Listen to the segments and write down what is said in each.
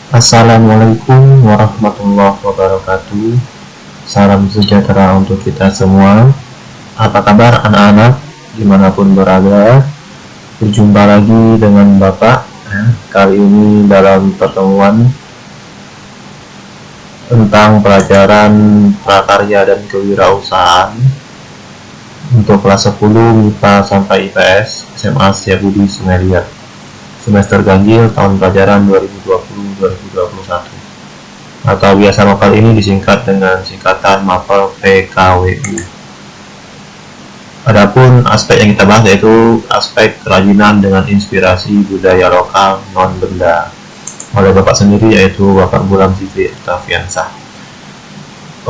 Assalamualaikum warahmatullahi wabarakatuh. Salam sejahtera untuk kita semua. Apa kabar anak-anak dimanapun berada? Berjumpa lagi dengan Bapak kali ini dalam pertemuan tentang pelajaran prakarya dan kewirausahaan untuk kelas 10 MIPA sampai IPS SMA Setiabudi Sungai semester ganjil tahun pelajaran 2020-2021 atau biasa mapel ini disingkat dengan singkatan mapel PKWU. Adapun aspek yang kita bahas yaitu aspek kerajinan dengan inspirasi budaya lokal non-benda oleh Bapak sendiri, yaitu Bapak Gulam Siti Octaviansah.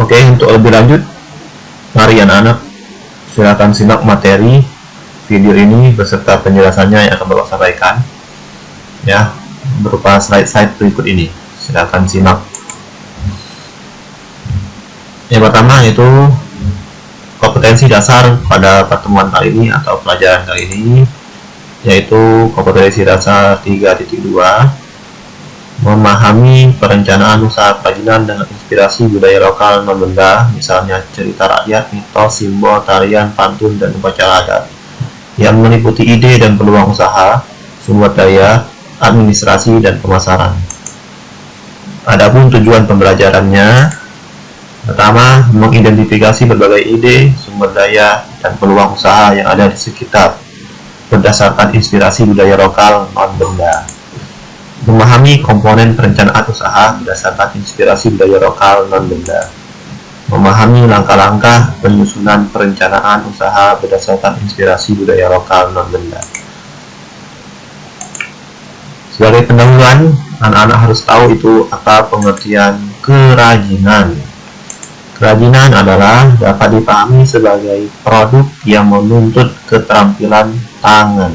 Oke, untuk lebih lanjut, mari anak-anak silakan simak materi video ini beserta penjelasannya yang akan Bapak sampaikan ya, berupa slide-slide berikut ini. Silakan simak. Yang pertama yaitu kompetensi dasar pada pertemuan kali ini atau pelajaran kali ini, yaitu kompetensi dasar 3.2, memahami perencanaan usaha kerajinan dengan inspirasi budaya lokal non-benda, misalnya cerita rakyat, mitos, simbol, tarian, pantun, dan upacara adat, yang meliputi ide dan peluang usaha, sumber daya, administrasi, dan pemasaran. Adapun tujuan pembelajarannya, pertama, mengidentifikasi berbagai ide, sumber daya, dan peluang usaha yang ada di sekitar berdasarkan inspirasi budaya lokal non-benda. Memahami komponen perencanaan usaha berdasarkan inspirasi budaya lokal non-benda. Memahami langkah-langkah penyusunan perencanaan usaha berdasarkan inspirasi budaya lokal non-benda. Sebagai pendahuluan, anak-anak harus tahu itu apa pengertian kerajinan. Kerajinan adalah dapat dipahami sebagai produk yang menuntut keterampilan tangan.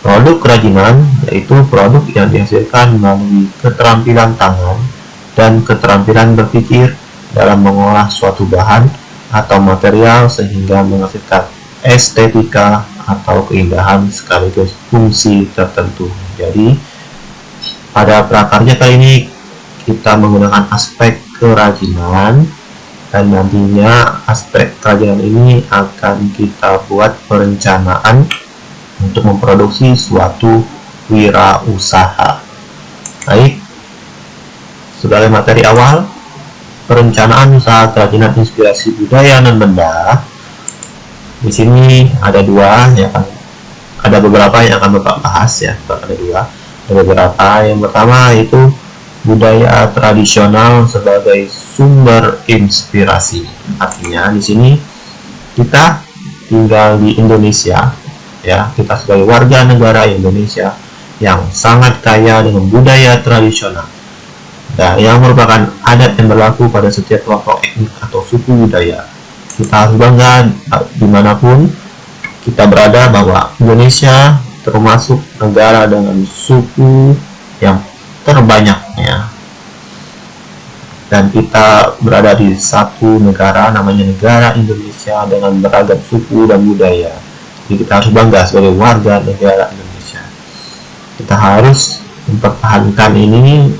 Produk kerajinan yaitu produk yang dihasilkan melalui keterampilan tangan dan keterampilan berpikir dalam mengolah suatu bahan atau material sehingga menghasilkan estetika atau keindahan sekaligus fungsi tertentu. Jadi pada prakarya kali ini kita menggunakan aspek kerajinan, dan nantinya aspek kerajinan ini akan kita buat perencanaan untuk memproduksi suatu wirausaha. Baik, sebagai materi awal, perencanaan usaha kerajinan inspirasi budaya non-benda. Di sini ada dua, ya kan? Ada beberapa yang akan Bapak bahas ya, ada dua. Ada beberapa. Yang pertama itu budaya tradisional sebagai sumber inspirasi. Artinya di sini kita tinggal di Indonesia, ya, kita sebagai warga negara Indonesia yang sangat kaya dengan budaya tradisional, nah, yang merupakan adat yang berlaku pada setiap kelompok etnik atau suku budaya. Kita harus bangga dimanapun kita berada bahwa Indonesia termasuk negara dengan suku yang terbanyaknya, dan kita berada di satu negara namanya negara Indonesia dengan beragam suku dan budaya. Jadi kita harus bangga sebagai warga negara Indonesia. Kita harus mempertahankan ini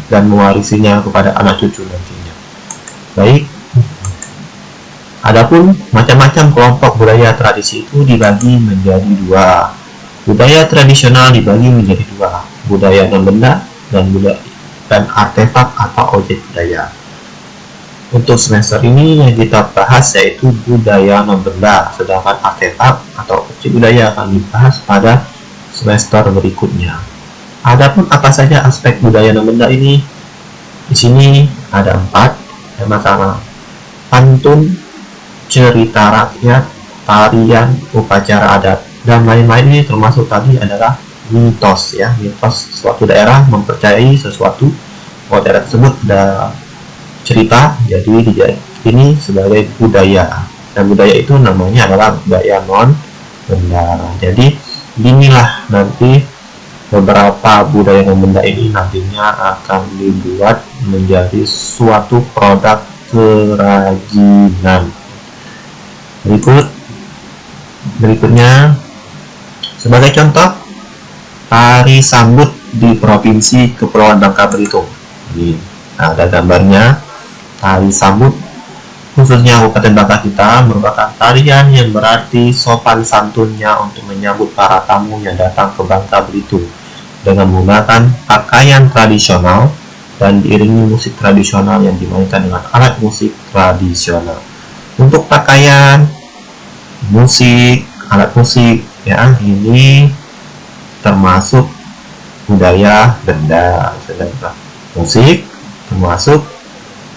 dan mewarisinya kepada anak cucu nantinya. Baik, adapun macam-macam kelompok budaya tradisi itu dibagi menjadi dua. Budaya tradisional dibagi menjadi dua, budaya non-benda dan artefak atau objek budaya. Untuk semester ini yang kita bahas yaitu budaya non-benda, sedangkan artefak atau objek budaya akan dibahas pada semester berikutnya. Adapun apa saja aspek budaya non-benda ini? Di sini ada 4. Yang pertama, pantun, cerita rakyat, tarian, upacara adat, dan lain-lain. Ini termasuk tadi adalah mitos ya. Mitos suatu daerah mempercayai sesuatu, bahwa daerah tersebut ada cerita, jadi ini sebagai budaya, dan budaya itu namanya adalah budaya non-benda. Jadi inilah nanti beberapa budaya non-benda ini nantinya akan dibuat menjadi suatu produk kerajinan. Berikutnya sebagai contoh, tari sambut di Provinsi Kepulauan Bangka Belitung. Ini ada gambarnya. Tari sambut khususnya Kabupaten Bangka kita merupakan tarian yang berarti sopan santunnya untuk menyambut para tamu yang datang ke Bangka Belitung dengan menggunakan pakaian tradisional dan diiringi musik tradisional yang dimainkan dengan alat musik tradisional. Untuk pakaian, musik, alat musik ya, ini termasuk budaya benda. Sedangkan musik termasuk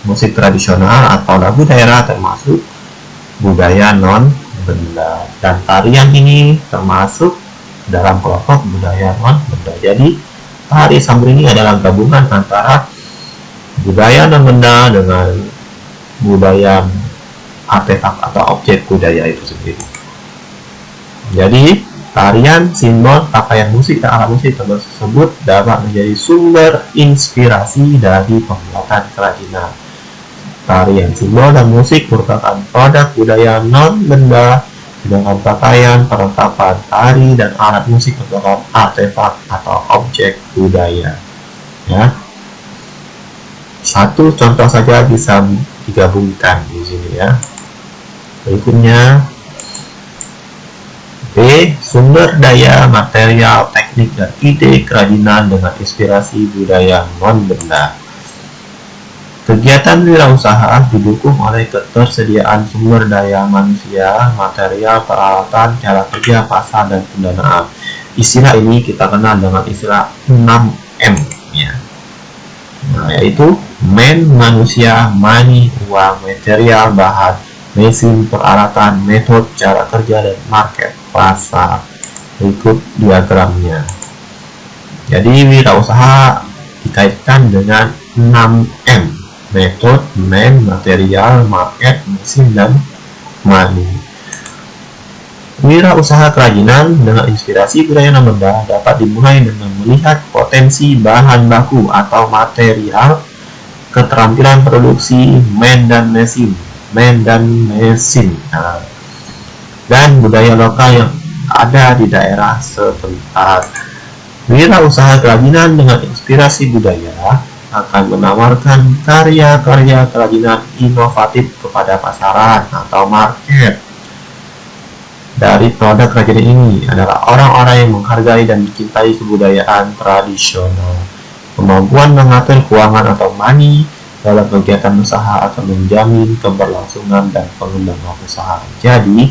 musik tradisional atau lagu daerah termasuk budaya non benda, dan tarian ini termasuk dalam kelompok budaya non benda. Jadi tari sambut ini adalah gabungan antara budaya non benda dengan budaya artefak atau objek budaya itu sendiri. Jadi tarian, simbol, pakaian musik, dan alat musik tersebut dapat menjadi sumber inspirasi dari pembuatan kerajinan. Tarian, simbol, dan musik merupakan produk budaya non-benda, sedangkan pakaian, perlengkapan tari, dan alat musik merupakan artefak atau objek budaya. Ya. Satu contoh saja bisa digabungkan di sini ya. Berikutnya B. Sumber daya, material, teknik, dan ide kerajinan dengan inspirasi budaya non-benda. Kegiatan wirausaha didukung oleh ketersediaan sumber daya manusia, material, peralatan, cara kerja, pasar, dan pendanaan. Istilah ini kita kenal dengan istilah 6M ya. Nah, yaitu man, manusia, money, uang, material, bahan, mesin, peralatan, metode, cara kerja, dan market, pasar. Berikut diagramnya. Jadi wirausaha dikaitkan dengan 6M. Metode, man, material, market, mesin, dan money. Wirausaha kerajinan dengan inspirasi budaya non-benda dapat dimulai dengan melihat potensi bahan baku atau material, keterampilan produksi, man dan mesin, dan budaya lokal yang ada di daerah setempat. Wirausaha kerajinan dengan inspirasi budaya akan menawarkan karya-karya kerajinan inovatif kepada pasaran atau market. Dari produk kerajinan ini adalah orang-orang yang menghargai dan mencintai kebudayaan tradisional. Kemampuan mengatur keuangan atau money dalam kegiatan usaha akan menjamin keberlangsungan dan pengembangan usaha. Jadi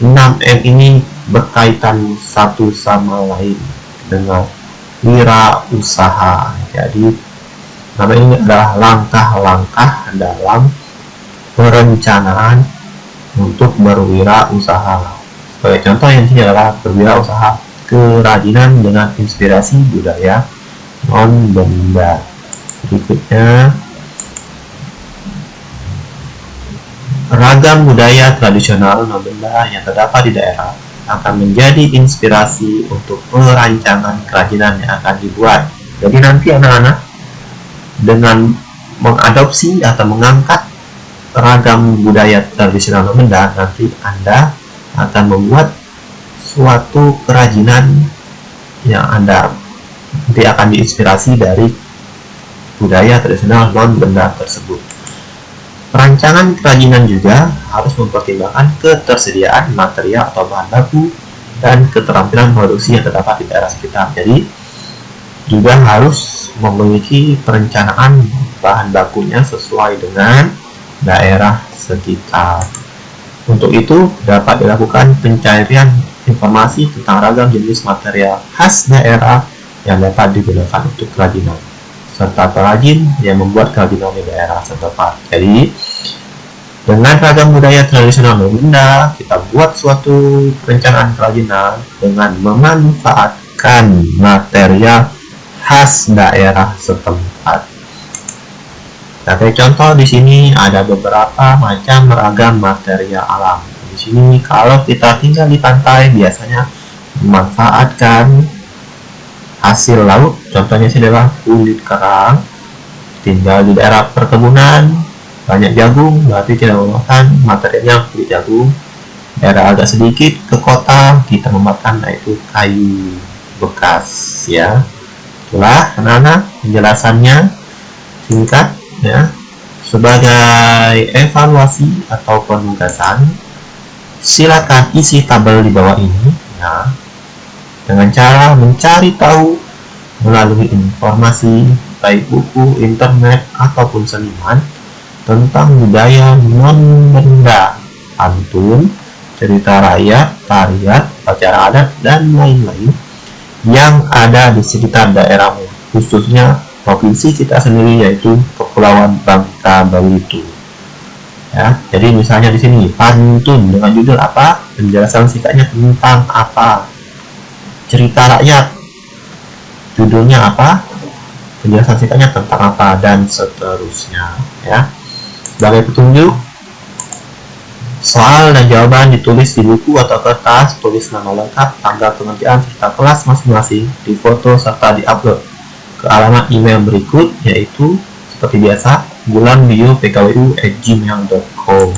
6M ini berkaitan satu sama lain dengan wirausaha. Jadi nama ini adalah langkah-langkah dalam perencanaan untuk berwirausaha. Sebagai contoh yang ini adalah berwirausaha kerajinan dengan inspirasi budaya non-benda. Berikutnya, ragam budaya tradisional non-benda yang terdapat di daerah akan menjadi inspirasi untuk perancangan kerajinan yang akan dibuat. Jadi nanti anak-anak dengan mengadopsi atau mengangkat ragam budaya tradisional non-benda, nanti Anda akan membuat suatu kerajinan yang Anda nanti akan diinspirasi dari budaya tradisional non-benda tersebut. Perancangan kerajinan juga harus mempertimbangkan ketersediaan material atau bahan baku dan keterampilan produksi yang terdapat di daerah sekitar. Jadi juga harus memiliki perencanaan bahan bakunya sesuai dengan daerah sekitar. Untuk itu dapat dilakukan pencarian informasi tentang ragam jenis material khas daerah yang dapat digunakan untuk kerajinan, serta perajin yang membuat kerajinan di daerah setempat. Jadi dengan ragam budaya tradisional non-benda, kita buat suatu perencanaan kerajinan dengan memanfaatkan material khas daerah setempat. Sebagai contoh di sini ada beberapa macam ragam material alam. Di sini kalau kita tinggal di pantai biasanya memanfaatkan hasil laut. Contohnya sini adalah kulit kerang. Tinggal di daerah perkebunan banyak jagung, berarti tidak memakan materialnya kulit jagung. Daerah agak sedikit ke kota kita memakan yaitu kayu bekas ya. Itulah anak-anak penjelasannya singkat ya. Sebagai evaluasi atau penugasan, silakan isi tabel di bawah ini ya, dengan cara mencari tahu melalui informasi baik buku, internet ataupun seniman tentang budaya non-benda, pantun, cerita rakyat, tarian, acara adat, dan lain-lain yang ada di sekitar daerahmu, khususnya provinsi kita sendiri, yaitu Kepulauan Bangka Belitung. Ya, jadi misalnya di sini pantun dengan judul apa, penjelasan singkatnya tentang apa, cerita rakyat judulnya apa, penjelasan singkatnya tentang apa, dan seterusnya ya. Sebagai petunjuk, soal dan jawaban ditulis di buku atau kertas, tulis nama lengkap, tanggal pengerjaan serta kelas masing-masing, difoto serta diupload ke alamat email berikut, yaitu seperti biasa bulanbio.pkwu@gmail.com.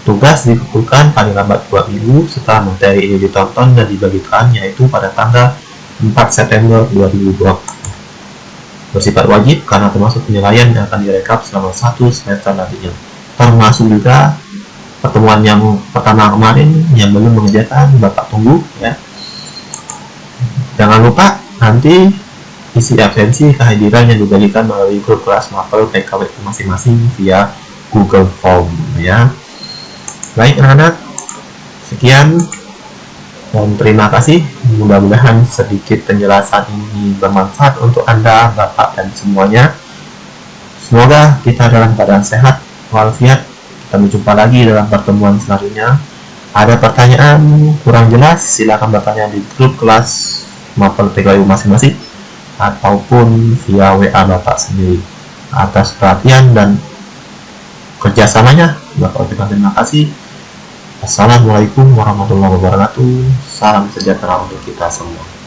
Tugas dikumpulkan paling lambat 2 minggu setelah materi ini ditonton dan dibagikan, yaitu pada tanggal 4 September 2020. Bersifat wajib karena termasuk penilaian yang akan direkap selama 1 semester nantinya, termasuk juga pertemuan yang pertama kemarin yang belum mengerjakan Bapak tunggu ya. Jangan lupa nanti isi absensi kehadiran yang dibagikan melalui grup kelas mapel PKW masing-masing via Google Form ya. Baik anak-anak, sekian dan terima kasih. Mudah-mudahan sedikit penjelasan ini bermanfaat untuk Anda, Bapak, dan semuanya. Semoga kita dalam keadaan sehat walafiat. Kita berjumpa lagi dalam pertemuan selanjutnya. Ada pertanyaan kurang jelas, silakan bertanya di grup kelas mapel PKW masing-masing ataupun via WA Bapak sendiri. Atas perhatian dan kerjasamanya, Bapak ucapkan terima kasih. Assalamualaikum warahmatullahi wabarakatuh. Salam sejahtera untuk kita semua.